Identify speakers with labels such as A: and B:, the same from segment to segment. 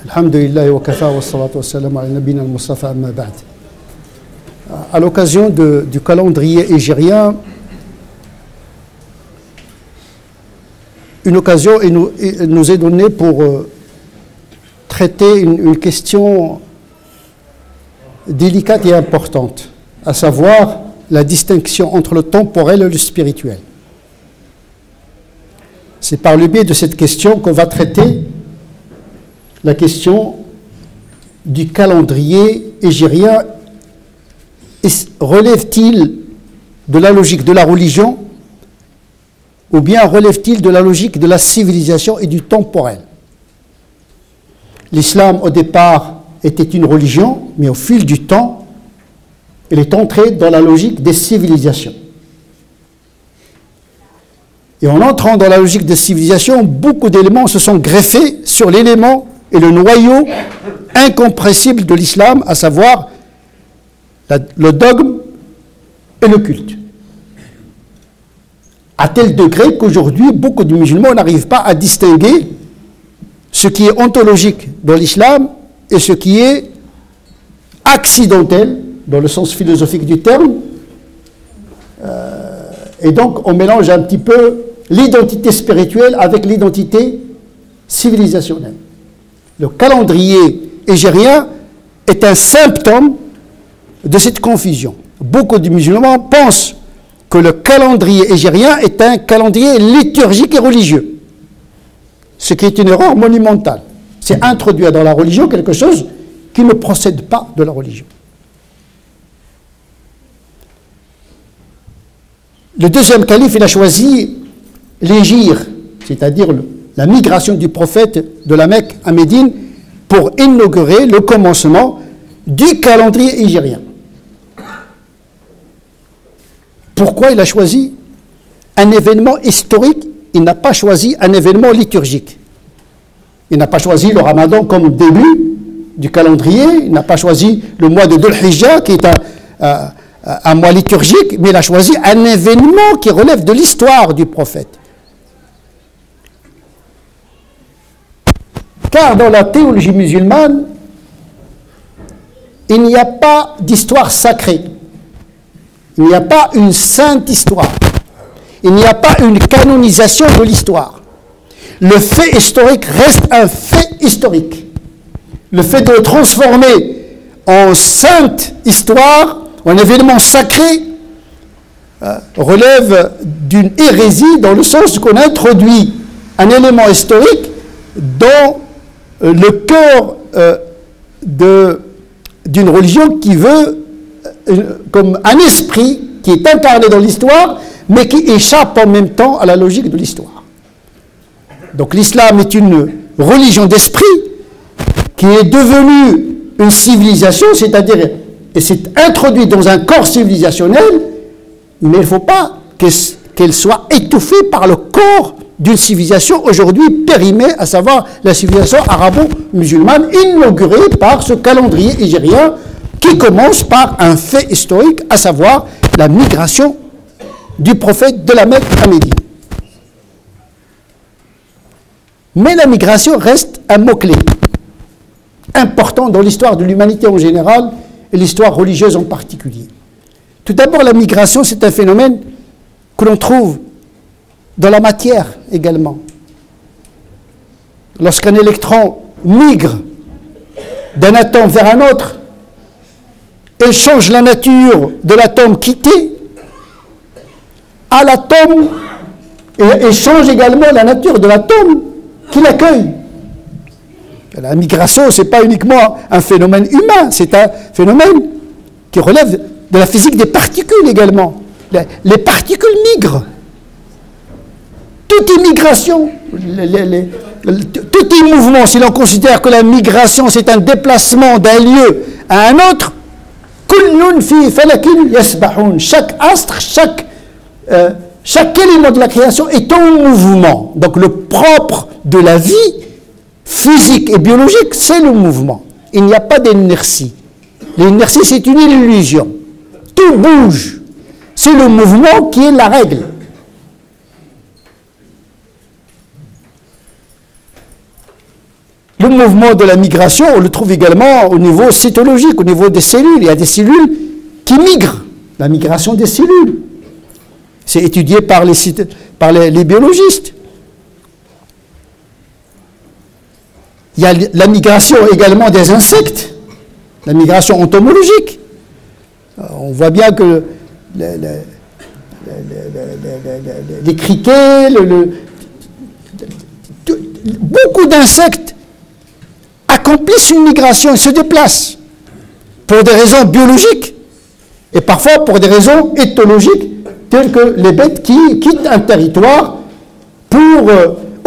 A: Alhamdulillah wa kafa wa salatu wa salam ala nabina al-Mustafa amma ba'd. À l'occasion du calendrier hégirien, une occasion nous est donnée pour traiter une question délicate et importante, à savoir la distinction entre le temporel et le spirituel. C'est par le biais de cette question qu'on va traiter la question du calendrier hégirien. Relève-t-il de la logique de la religion ou bien relève-t-il de la logique de la civilisation et du temporel? L'islam, au départ, était une religion, mais au fil du temps, elle est entrée dans la logique des civilisations. Et en entrant dans la logique des civilisations, beaucoup d'éléments se sont greffés sur l'élément et le noyau incompressible de l'islam, à savoir le dogme et le culte. À tel degré qu'aujourd'hui, beaucoup de musulmans n'arrivent pas à distinguer ce qui est ontologique dans l'islam et ce qui est accidentel, dans le sens philosophique du terme. Et donc, on mélange un petit peu l'identité spirituelle avec l'identité civilisationnelle. Le calendrier hégirien est un symptôme de cette confusion. Beaucoup de musulmans pensent que le calendrier hégirien est un calendrier liturgique et religieux, ce qui est une erreur monumentale. C'est introduire dans la religion quelque chose qui ne procède pas de la religion. Le deuxième calife, il a choisi l'hégire, c'est-à-dire la migration du prophète de la Mecque à Médine pour inaugurer le commencement du calendrier hégirien. Pourquoi il a choisi un événement historique? Il n'a pas choisi un événement liturgique. Il n'a pas choisi le Ramadan comme début du calendrier, il n'a pas choisi le mois de Dhul Hijjah qui est un mois liturgique, mais il a choisi un événement qui relève de l'histoire du prophète. Car dans la théologie musulmane, il n'y a pas d'histoire sacrée. Il n'y a pas une sainte histoire. Il n'y a pas une canonisation de l'histoire. Le fait historique reste un fait historique. Le fait de le transformer en sainte histoire, en événement sacré, relève d'une hérésie dans le sens qu'on introduit un élément historique dans le cœur d'une religion qui veut, comme un esprit qui est incarné dans l'histoire, mais qui échappe en même temps à la logique de l'histoire. Donc l'islam est une religion d'esprit qui est devenue une civilisation, c'est-à-dire, et s'est introduite dans un corps civilisationnel, mais il ne faut pas qu'elle soit étouffée par le corps d'une civilisation aujourd'hui périmée, à savoir la civilisation arabo-musulmane, inaugurée par ce calendrier hégirien qui commence par un fait historique, à savoir la migration du prophète de la Mecque à Médine. Mais la migration reste un mot-clé important dans l'histoire de l'humanité en général et l'histoire religieuse en particulier. Tout d'abord, la migration, c'est un phénomène que l'on trouve dans la matière également. Lorsqu'un électron migre d'un atome vers un autre, elle change la nature de l'atome quitté à l'atome et change également la nature de l'atome qui l'accueille. La migration, ce n'est pas uniquement un phénomène humain, c'est un phénomène qui relève de la physique des particules également. Les particules migrent. Toute immigration, tout mouvement, si l'on considère que la migration c'est un déplacement d'un lieu à un autre, chaque astre, chaque élément de la création est en mouvement. Donc le propre de la vie physique et biologique, c'est le mouvement. Il n'y a pas d'inertie. L'inertie, c'est une illusion. Tout bouge. C'est le mouvement qui est la règle. le mouvement de la migration, on le trouve également au niveau cytologique, au niveau des cellules. Il y a des cellules qui migrent, la migration des cellules. C'est étudié par les biologistes. Il y a la migration également des insectes, la migration entomologique. On voit bien que les criquets, beaucoup d'insectes accomplissent une migration et se déplacent pour des raisons biologiques et parfois pour des raisons éthologiques, telles que les bêtes qui quittent un territoire pour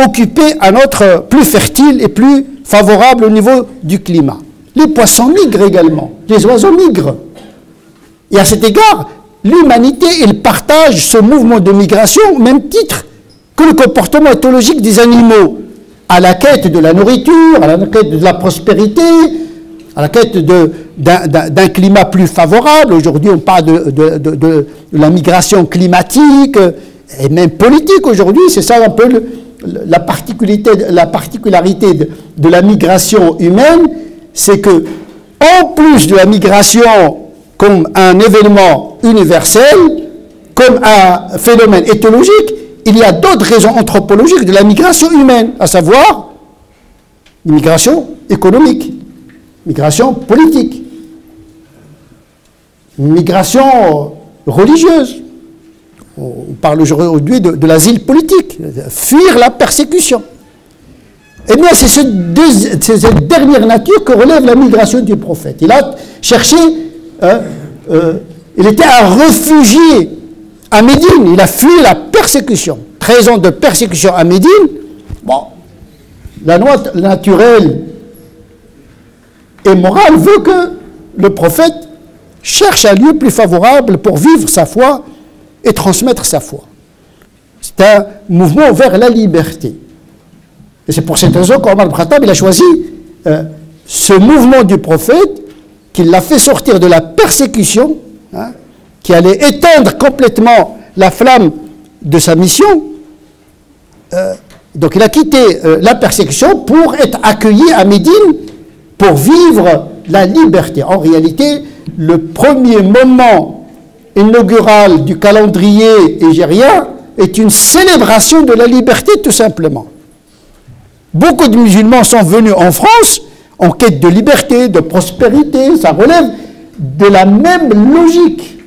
A: occuper un autre plus fertile et plus favorable au niveau du climat. Les poissons migrent également, les oiseaux migrent. Et à cet égard, l'humanité, elle partage ce mouvement de migration au même titre que le comportement éthologique des animaux, à la quête de la nourriture, à la quête de la prospérité, à la quête d'un climat plus favorable. Aujourd'hui, on parle de la migration climatique et même politique aujourd'hui. C'est ça un peu la particularité de la migration humaine, c'est que, en plus de la migration comme un événement universel, comme un phénomène éthologique, il y a d'autres raisons anthropologiques de la migration humaine, à savoir l'immigration économique, migration politique, migration religieuse. On parle aujourd'hui de l'asile politique, fuir la persécution. Eh bien, c'est cette dernière nature que relève la migration du prophète. Il a cherché, il était un réfugié à Médine, il a fui la persécution. 13 ans de persécution à Médine. Bon, la loi naturelle et morale veut que le prophète cherche un lieu plus favorable pour vivre sa foi et transmettre sa foi. C'est un mouvement vers la liberté. Et c'est pour cette raison qu'Omar ibn Khattab, il a choisi ce mouvement du prophète, qui l'a fait sortir de la persécution, hein, qui allait éteindre complètement la flamme de sa mission. Donc il a quitté la persécution pour être accueilli à Médine, pour vivre la liberté. En réalité, le premier moment inaugural du calendrier hégérien est une célébration de la liberté, tout simplement. Beaucoup de musulmans sont venus en France en quête de liberté, de prospérité. Ça relève de la même logique.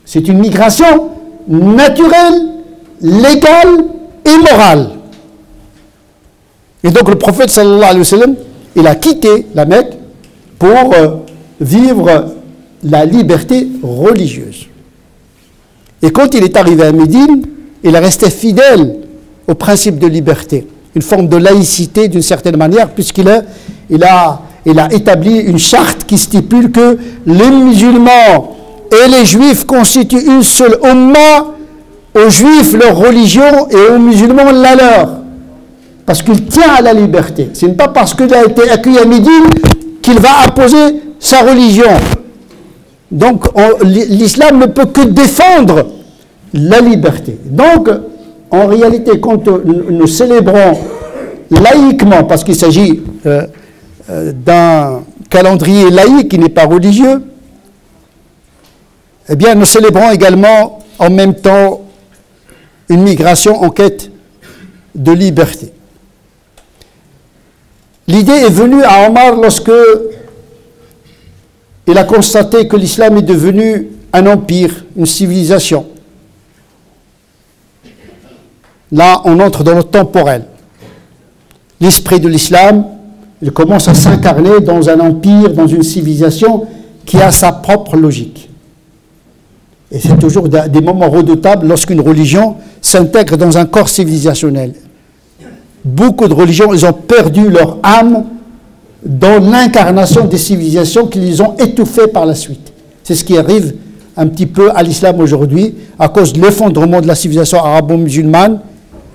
A: C'est une migration naturelle, légale et morale. Et donc le prophète sallallahu alayhi wa sallam, il a quitté la Mecque pour vivre la liberté religieuse. Et quand il est arrivé à Médine, il est resté fidèle au principe de liberté, une forme de laïcité d'une certaine manière, puisqu'il a établi une charte qui stipule que les musulmans et les juifs constituent une seule umma, aux juifs leur religion et aux musulmans la leur. Parce qu'il tient à la liberté. Ce n'est pas parce qu'il a été accueilli à Médine qu'il va imposer sa religion. Donc l'islam ne peut que défendre la liberté. Donc en réalité, quand nous célébrons laïquement, parce qu'il s'agit d'un calendrier laïque qui n'est pas religieux, eh bien nous célébrons également en même temps une migration en quête de liberté. L'idée est venue à Omar lorsque il a constaté que l'islam est devenu un empire, une civilisation. Là, on entre dans le temporel. L'esprit de l'islam, il commence à s'incarner dans un empire, dans une civilisation qui a sa propre logique. Et c'est toujours des moments redoutables lorsqu'une religion s'intègre dans un corps civilisationnel. Beaucoup de religions, ils ont perdu leur âme dans l'incarnation des civilisations qui les ont étouffées par la suite. C'est ce qui arrive un petit peu à l'islam aujourd'hui, à cause de l'effondrement de la civilisation arabo-musulmane,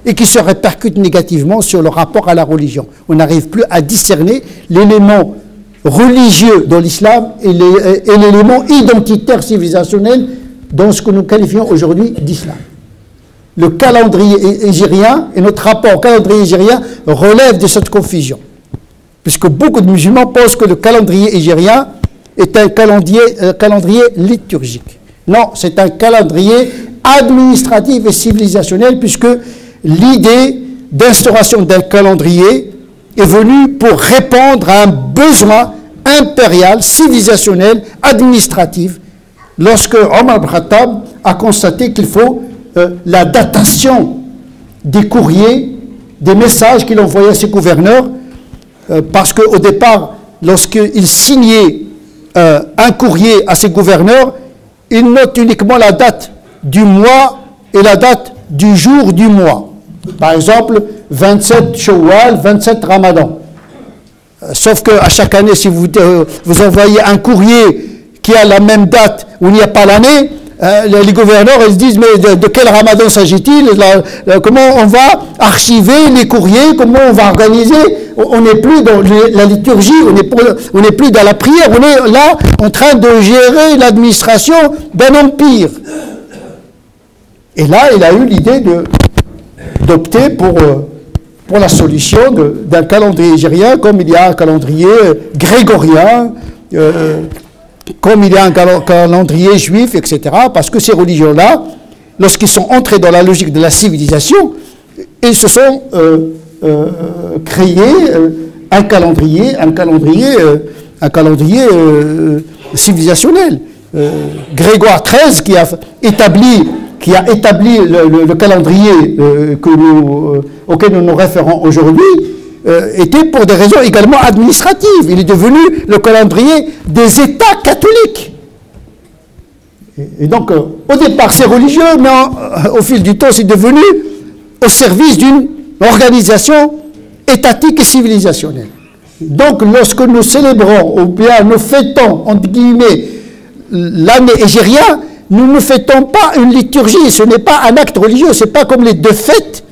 A: et qui se répercute négativement sur le rapport à la religion. On n'arrive plus à discerner l'élément religieux dans l'islam et l'élément identitaire civilisationnel dans ce que nous qualifions aujourd'hui d'islam. Le calendrier hégérien et notre rapport au calendrier hégérien relève de cette confusion. puisque beaucoup de musulmans pensent que le calendrier hégérien est un calendrier liturgique. Non, c'est un calendrier administratif et civilisationnel, puisque l'idée d'instauration d'un calendrier est venue pour répondre à un besoin impérial, civilisationnel, administratif, lorsque Omar ibn Khattab a constaté qu'il faut la datation des courriers, des messages qu'il envoyait à ses gouverneurs, parce qu'au départ, lorsqu'il signait un courrier à ses gouverneurs, il note uniquement la date du mois et la date du jour du mois. Par exemple, 27 Shawwal, 27 Ramadan. Sauf qu'à chaque année, si vous envoyez un courrier qui a la même date où il n'y a pas l'année, les gouverneurs ils se disent, mais de quel Ramadan s'agit-il? Comment on va archiver les courriers? Comment on va organiser? On n'est plus dans la liturgie, on n'est plus dans la prière, on est là en train de gérer l'administration d'un empire. Et là, il a eu l'idée d'opter pour la solution d'un calendrier hégérien, comme il y a un calendrier grégorien, comme il y a un calendrier juif, etc. Parce que ces religions-là, lorsqu'ils sont entrés dans la logique de la civilisation, ils se sont créés un calendrier civilisationnel. Grégoire XIII, qui a établi le calendrier auquel nous nous référons aujourd'hui, était pour des raisons également administratives. Il est devenu le calendrier des États catholiques. Et donc, au départ, c'est religieux, mais au fil du temps, c'est devenu au service d'une organisation étatique et civilisationnelle. Donc, lorsque nous célébrons, ou bien nous fêtons, entre guillemets, l'année hégérienne, nous ne fêtons pas une liturgie, ce n'est pas un acte religieux, ce n'est pas comme les deux fêtes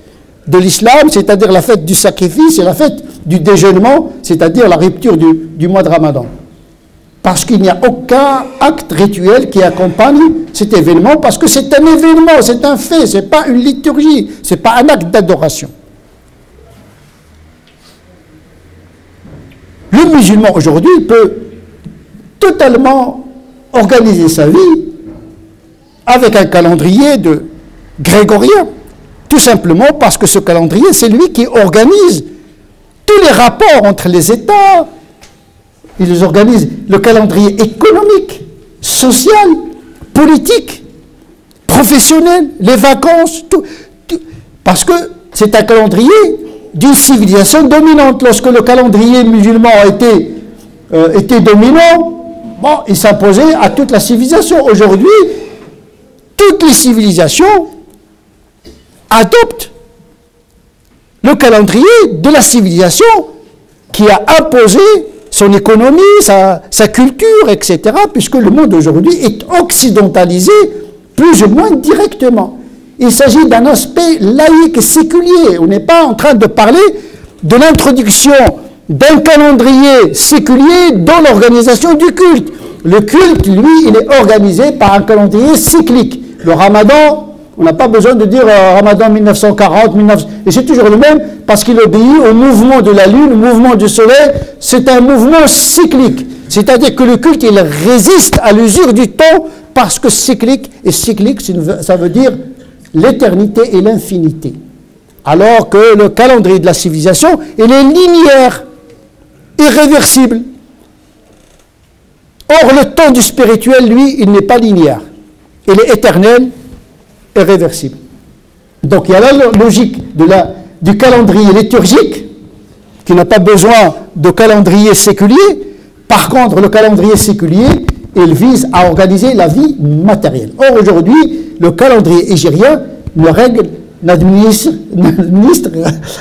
A: de l'islam, c'est-à-dire la fête du sacrifice et la fête du déjeunement, c'est-à-dire la rupture du mois de Ramadan. Parce qu'il n'y a aucun acte rituel qui accompagne cet événement, parce que c'est un événement, c'est un fait, ce n'est pas une liturgie, ce n'est pas un acte d'adoration. Le musulman aujourd'hui peut totalement organiser sa vie avec un calendrier grégorien, tout simplement parce que ce calendrier, c'est lui qui organise tous les rapports entre les États. Il organise le calendrier économique, social, politique, professionnel, les vacances, tout. Parce que c'est un calendrier d'une civilisation dominante. Lorsque le calendrier musulman était dominant, bon, il s'imposait à toute la civilisation. Aujourd'hui, toutes les civilisations adoptent le calendrier de la civilisation qui a imposé son économie, sa culture, etc., puisque le monde aujourd'hui est occidentalisé plus ou moins directement. Il s'agit d'un aspect laïque et séculier. On n'est pas en train de parler de l'introduction d'un calendrier séculier dans l'organisation du culte. Le culte, lui, il est organisé par un calendrier cyclique. Le Ramadan, on n'a pas besoin de dire Ramadan 1940, et c'est toujours le même, parce qu'il obéit au mouvement de la lune, au mouvement du soleil. C'est un mouvement cyclique. C'est-à-dire que le culte, il résiste à l'usure du temps, parce que cyclique, et cyclique, ça veut dire l'éternité et l'infinité. Alors que le calendrier de la civilisation, il est linéaire, irréversible. Or, le temps du spirituel, lui, il n'est pas linéaire. Il est éternel et réversible. Donc, il y a la logique du calendrier liturgique, qui n'a pas besoin de calendrier séculier. Par contre, le calendrier séculier, il vise à organiser la vie matérielle. Or, aujourd'hui, le calendrier hégérien n'administre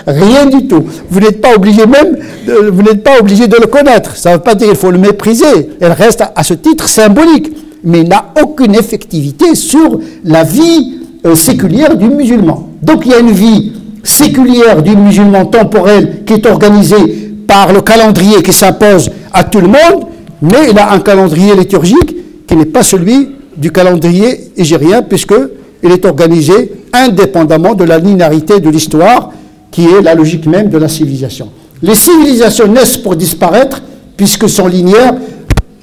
A: rien du tout. Vous n'êtes pas obligé de le connaître. Ça ne veut pas dire qu'il faut le mépriser. Il reste à ce titre symbolique. Mais il n'a aucune effectivité sur la vie séculière du musulman. Donc il y a une vie séculière du musulman temporel qui est organisée par le calendrier qui s'impose à tout le monde, mais il a un calendrier liturgique qui n'est pas celui du calendrier hégérien, puisqu'il est organisé indépendamment de la linéarité de l'histoire, qui est la logique même de la civilisation. Les civilisations naissent pour disparaître, puisque sont linéaires,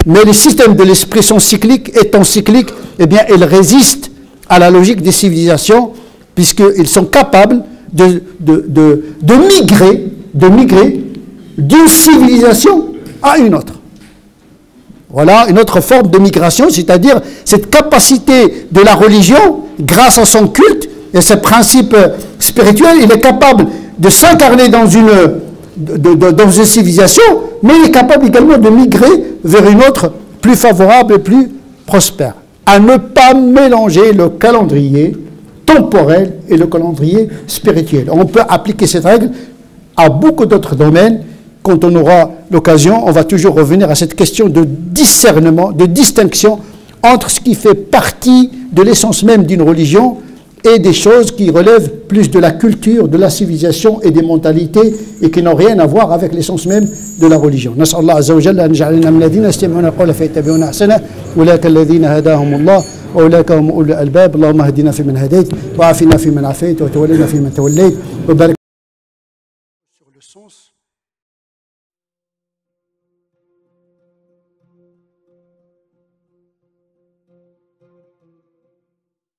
A: mais les systèmes de l'esprit sont cycliques. Étant cycliques, eh bien, ils résistent à la logique des civilisations, puisqu'ils sont capables de migrer d'une civilisation à une autre. Voilà une autre forme de migration, c'est-à-dire cette capacité de la religion, grâce à son culte et ses principes spirituels, il est capable de s'incarner dans une civilisation, mais il est capable également de migrer vers une autre plus favorable et plus prospère. À ne pas mélanger le calendrier temporel et le calendrier spirituel. On peut appliquer cette règle à beaucoup d'autres domaines. Quand on aura l'occasion, on va toujours revenir à cette question de discernement, de distinction entre ce qui fait partie de l'essence même d'une religion et des choses qui relèvent plus de la culture, de la civilisation et des mentalités et qui n'ont rien à voir avec l'essence même de la religion. نسأل الله عز وجل أن يجعلنا من الذين يستمعون القول فيتبعون أحسنه أولئك الذين هداهم الله وأولئك هم أولو الألباب اللهم اهدنا فيمن هديت وعافنا فيمن عافيت وتولنا فيمن توليت وبارك. Sur le sens